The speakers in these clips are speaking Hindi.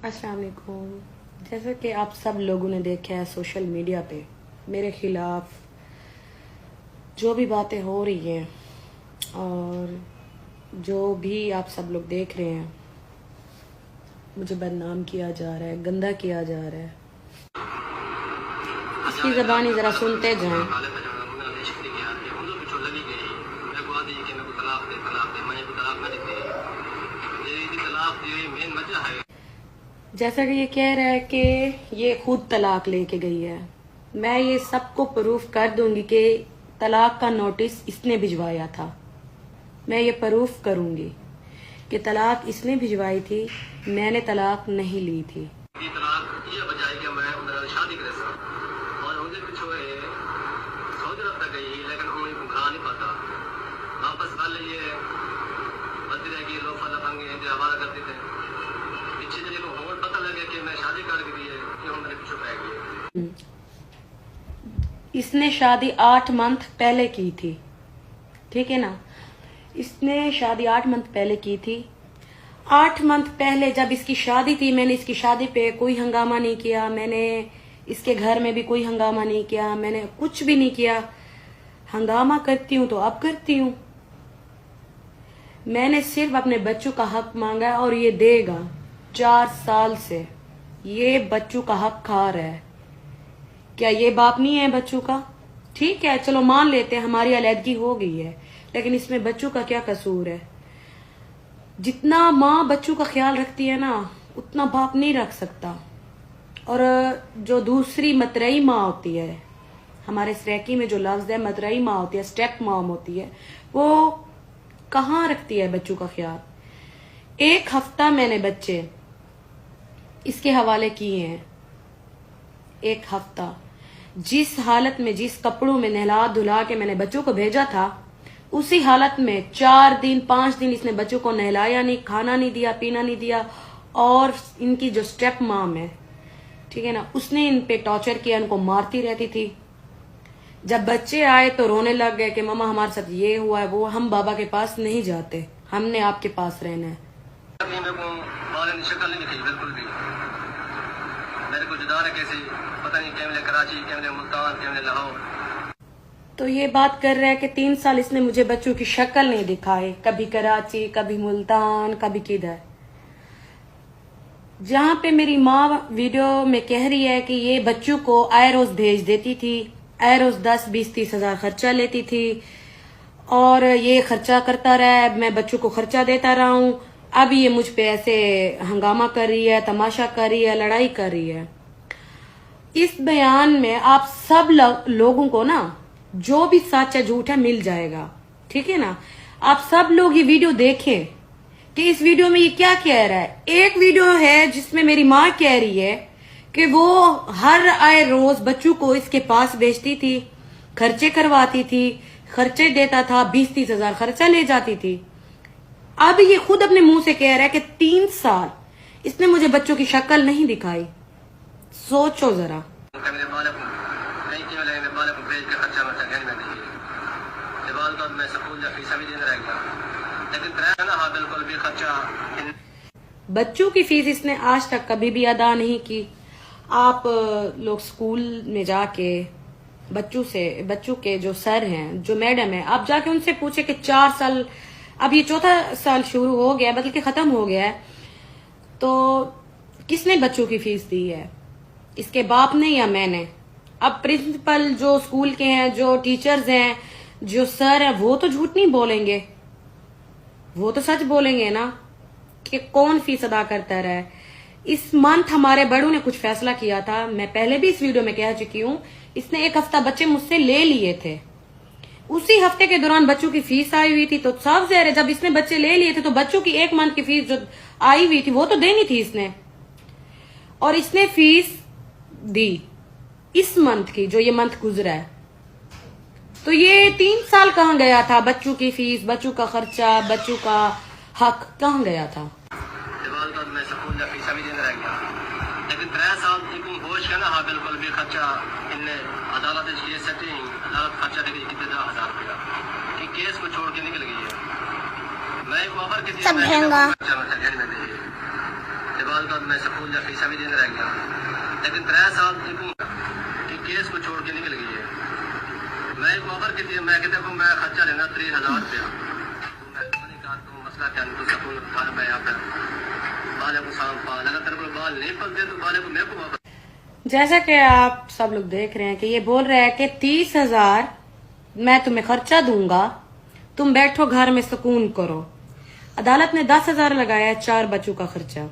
अस्सलाम वालेकुम। जैसा कि आप सब लोगों ने देखा है सोशल मीडिया पे मेरे खिलाफ जो भी बातें हो रही हैं और जो भी आप सब लोग देख रहे हैं, मुझे बदनाम किया जा रहा है, गंदा किया जा रहा है। इसकी ज़बानी ज़रा सुनते जाएं। जैसा कि ये कह रहा है कि ये खुद तलाक लेके गई है, मैं ये सबको प्रूफ कर दूंगी कि तलाक का नोटिस इसने भिजवाया था। मैं ये प्रूफ करूंगी कि तलाक इसने भिजवाई थी, मैंने तलाक नहीं ली थी। इसने शादी 8 मंथ पहले की थी, ठीक है ना। इसने शादी 8 मंथ पहले की थी। 8 मंथ पहले जब इसकी शादी थी, मैंने इसकी शादी पे कोई हंगामा नहीं किया, मैंने इसके घर में भी कोई हंगामा नहीं किया, मैंने कुछ भी नहीं किया। हंगामा करती हूँ तो अब करती हूँ। मैंने सिर्फ अपने बच्चों का हक मांगा और ये देगा। 4 साल से ये बच्चों का हक खा रहा है। क्या ये बाप नहीं है बच्चों का? ठीक है, चलो मान लेते हैं हमारी अलहदगी हो गई है, लेकिन इसमें बच्चों का क्या कसूर है? जितना माँ बच्चों का ख्याल रखती है ना, उतना बाप नहीं रख सकता। और जो दूसरी मतरई माँ होती है, हमारे सराइकी में जो लफ्ज है मतरई माँ होती है, स्टेप मॉम होती है, वो कहाँ रखती है बच्चों का ख्याल? 1 हफ्ता मैंने बच्चे इसके हवाले किए हैं। 1 हफ्ता जिस हालत में, जिस कपड़ों में नहला धुला के मैंने बच्चों को भेजा था, उसी हालत में 4 दिन 5 दिन इसने बच्चों को नहलाया नहीं, खाना नहीं दिया, पीना नहीं दिया। और इनकी जो स्टेप मॉम है, ठीक है ना, उसने इन पे टॉर्चर किया, इनको मारती रहती थी। जब बच्चे आए तो रोने लग गए कि मम्मा हमारे साथ ये हुआ है, वो, हम बाबा के पास नहीं जाते, हमने आपके पास रहना है। मेरे को जुदा रखे से पता नहीं कैमले कराची, कैमले मुल्तान, कैमले लाहौर। तो ये बात कर रहा है कि 3 साल इसने मुझे बच्चों की शक्ल नहीं दिखाई, कभी कराची, कभी मुल्तान, कभी किधर। जहाँ पे मेरी माँ वीडियो में कह रही है कि ये बच्चों को आए रोज भेज देती थी, आए रोज 10, 20, 30 हजार खर्चा लेती थी और ये खर्चा करता रहा, मैं बच्चों को खर्चा देता रहा हूँ। अब ये मुझ पे ऐसे हंगामा कर रही है, तमाशा कर रही है, लड़ाई कर रही है। इस बयान में आप सब लोगों को ना, जो भी सच है झूठ है मिल जाएगा, ठीक है ना। आप सब लोग ये वीडियो देखें कि इस वीडियो में ये क्या कह रहा है। एक वीडियो है जिसमें मेरी माँ कह रही है कि वो हर आए रोज बच्चों को इसके पास भेजती थी, खर्चे करवाती थी, खर्चे देता था, 20-30 हजार खर्चा ले जाती थी। अब ये खुद अपने मुंह से कह रहा है कि 3 साल इसने मुझे बच्चों की शक्ल नहीं दिखाई। सोचो जरा। बच्चों की फीस इसने आज तक कभी भी अदा नहीं की। आप लोग स्कूल में जाके बच्चों के जो सर हैं, जो मैडम है, आप जाके उनसे पूछे कि 4 साल, अब ये 4था साल शुरू हो गया, बल्कि खत्म हो गया है, तो किसने बच्चों की फीस दी है? इसके बाप ने या मैंने? अब प्रिंसिपल जो स्कूल के हैं, जो टीचर्स हैं, जो सर हैं, वो तो झूठ नहीं बोलेंगे, वो तो सच बोलेंगे ना कि कौन फीस अदा करता रहा है। इस मंथ हमारे बड़ों ने कुछ फैसला किया था, मैं पहले भी इस वीडियो में कह चुकी हूँ। इसने 1 हफ्ता बच्चे मुझसे ले लिए थे, उसी हफ्ते के दौरान बच्चों की फीस आई हुई थी। तो साफ ज़ाहिर है जब इसने बच्चे ले लिए थे तो बच्चों की 1 मंथ की फीस जो आई हुई थी वो तो देनी थी इसने, और इसने फीस दी इस मंथ की, जो ये मंथ गुजरा है। तो ये 3 साल कहाँ गया था? बच्चों की फीस, बच्चों का खर्चा, बच्चों का हक कहाँ गया था? लेकिन 3 साल होश है ना, हाँ बिल्कुल भी खर्चा इनने अदालत सेटिंग, अदालत खर्चा देगी कितने 10,000 रुपया कि केस को छोड़ के निकल गई है। मैं सब बाल का मैं स्कूल या फीसा भी देने रह गया, लेकिन 3 साल कि केस को छोड़ के निकल गई है। मैं एक ऑफर की थी, मैं कहते को मैं खर्चा लेना 30,000 रुपया। मैंने कहा तो मसला क्या नहीं, तो स्कूल घर में यहाँ पर बाले को शाम पाल, अगर तेरे को बाल नहीं पलते तो बाले को मेरे को वापस। जैसा कि आप सब लोग देख रहे हैं कि ये बोल रहा है कि 30,000 मैं तुम्हें खर्चा दूंगा, तुम बैठो घर में सुकून करो। अदालत ने 10,000 लगाया 4 बच्चों का खर्चा।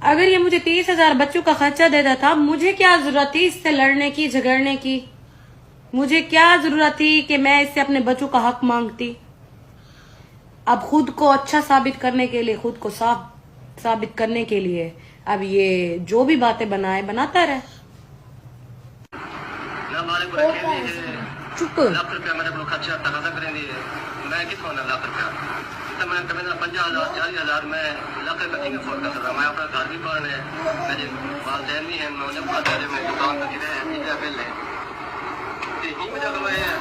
अगर ये मुझे 30,000 बच्चों का खर्चा देता था, मुझे क्या जरूरत थी इससे लड़ने की, झगड़ने की? मुझे क्या जरूरत थी कि मैं इससे अपने बच्चों का हक मांगती? अब खुद को अच्छा साबित करने के लिए, खुद को साबित करने के लिए अब ये जो भी बातें बनाता रहे। चुप। लाख रुपया मेरे को खर्चा तकाजा करेंगे, मैं कितना लाख रुपया तो मैं कभी 50,000 40,000 में लाख रुपये की फोन कर सकता। मैं अपना घर भी पाने, मेरे वालदेन भी हैं, मैं उन्हें पता है मैं दुकान पर गिरे पहले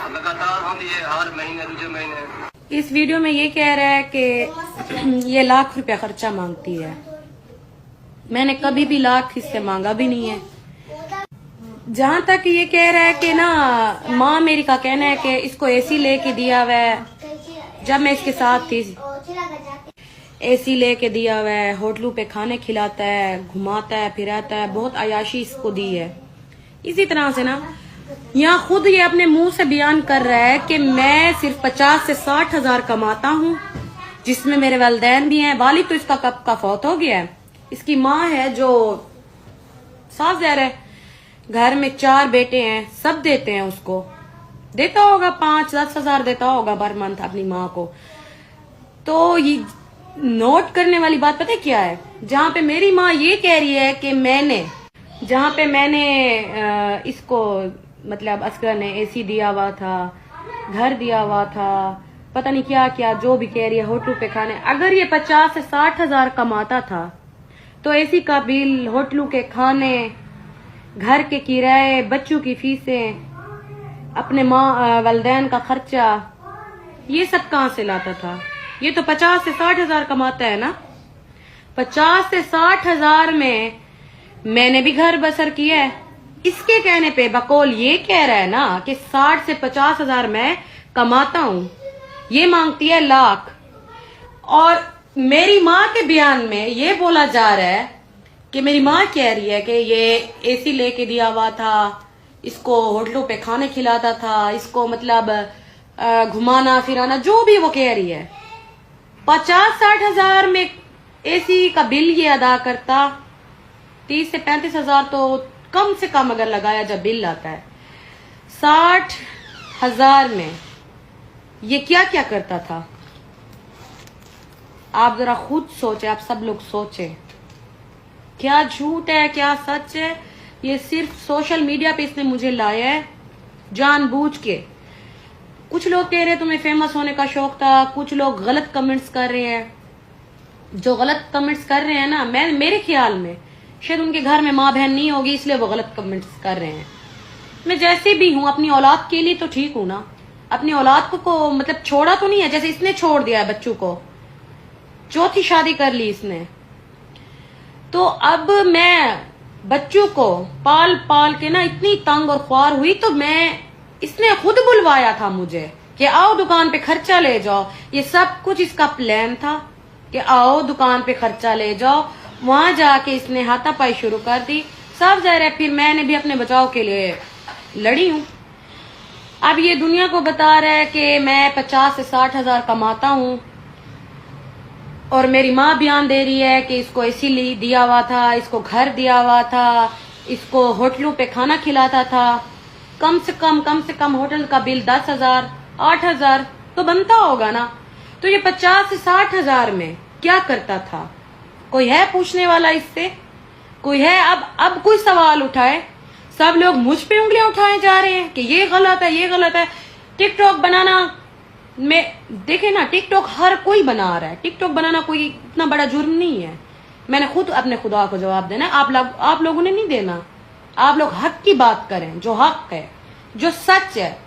लगातार होती है हर महीने दूसरे महीने। इस वीडियो में ये कह रहा है कि ये लाख रुपया खर्चा मांगती है। मैंने कभी भी लाख इससे मांगा भी नहीं है। जहां तक ये कह रहा है कि ना, माँ मेरी का कहना है कि इसको एसी लेके दिया हुआ है, जब मैं इसके साथ थी एसी लेके दिया हुआ है, होटलों पे खाने खिलाता है, घुमाता है, फिराता है, बहुत अयाशी इसको दी है। इसी तरह से ना यहाँ खुद ये अपने मुंह से बयान कर रहा है कि मैं सिर्फ 50 से 60 हजार कमाता हूँ, जिसमें मेरे वालिदैन भी हैं। वालिद तो इसका कब का फौत हो गया है। इसकी माँ है जो साफ ज़ाहिर है, घर में 4 बेटे हैं, सब देते हैं उसको, देता होगा 5-10 हजार देता होगा पर मंथ अपनी माँ को। तो ये नोट करने वाली बात पता है क्या है? जहाँ पे मेरी माँ ये कह रही है कि मैंने इसको मतलब असगर ने एसी दिया हुआ था, घर दिया हुआ था, पता नहीं क्या क्या जो भी कह रही है, होटलों पे खाने। अगर ये 50 से 60 हजार कमाता था तो एसी का बिल, होटलों के खाने, घर के किराए, बच्चों की फीसें, अपने माँ वालिदैन का खर्चा, ये सब कहाँ से लाता था? ये तो 50 से 60 हजार कमाता है ना। 50 से 60 हजार में मैंने भी घर बसर किया है। इसके कहने पे बकौल ये कह रहा है ना कि 60 से 50 हजार मैं कमाता हूँ, ये मांगती है लाख। और मेरी माँ के बयान में ये बोला जा रहा है कि मेरी माँ कह रही है कि ये एसी लेके दिया हुआ था, इसको होटलों पे खाने खिलाता था, इसको मतलब घुमाना फिराना, जो भी वो कह रही है। 50-60 हजार में एसी का बिल ये अदा करता, 30 से 35 हजार तो कम से कम अगर लगाया जब बिल आता है। 60 हजार में ये क्या क्या करता था? आप जरा खुद सोचे, आप सब लोग सोचे, क्या झूठ है क्या सच है? ये सिर्फ सोशल मीडिया पे इसने मुझे लाया है जानबूझ के। कुछ लोग कह रहे हैं तुम्हें फेमस होने का शौक था, कुछ लोग गलत कमेंट्स कर रहे हैं। जो गलत कमेंट्स कर रहे हैं ना, मेरे ख्याल में शायद उनके घर में माँ बहन नहीं होगी, इसलिए वो गलत कमेंट्स कर रहे हैं। मैं जैसे भी हूँ अपनी औलाद के लिए तो ठीक हूँ ना। अपनी औलाद को मतलब छोड़ा तो नहीं है जैसे इसने छोड़ दिया है बच्चों को। 4थी शादी कर ली इसने, तो अब मैं बच्चों को पाल पाल के ना इतनी तंग और ख्वार हुई, तो इसने खुद बुलवाया था मुझे कि आओ दुकान पे खर्चा ले जाओ। ये सब कुछ इसका प्लान था कि आओ दुकान पे खर्चा ले जाओ। वहां जाके इसने हाथापाई शुरू कर दी। सब जाहिर है फिर मैंने भी अपने बचाव के लिए लड़ी हूं। अब ये दुनिया को बता रहा है कि मैं 50 से 60 हजार कमाता हूं, और मेरी माँ बयान दे रही है कि इसको एसी दिया हुआ था, इसको घर दिया हुआ था, इसको होटलों पे खाना खिलाता था। कम से कम होटल का बिल 10 हजार 8 हजार तो बनता होगा ना। तो ये 50 से 60 हजार में क्या करता था? कोई है पूछने वाला इससे? कोई है? अब कोई सवाल उठाए। सब लोग मुझ पे उंगलियां उठाए जा रहे हैं कि ये गलत है, ये गलत है। टिकटॉक बनाना में देखे ना, टिकटॉक हर कोई बना रहा है। टिकटॉक बनाना कोई इतना बड़ा जुर्म नहीं है। मैंने खुद अपने खुदा को जवाब देना, आप लोगों ने नहीं देना। आप लोग हक की बात करें, जो हक है, जो सच है।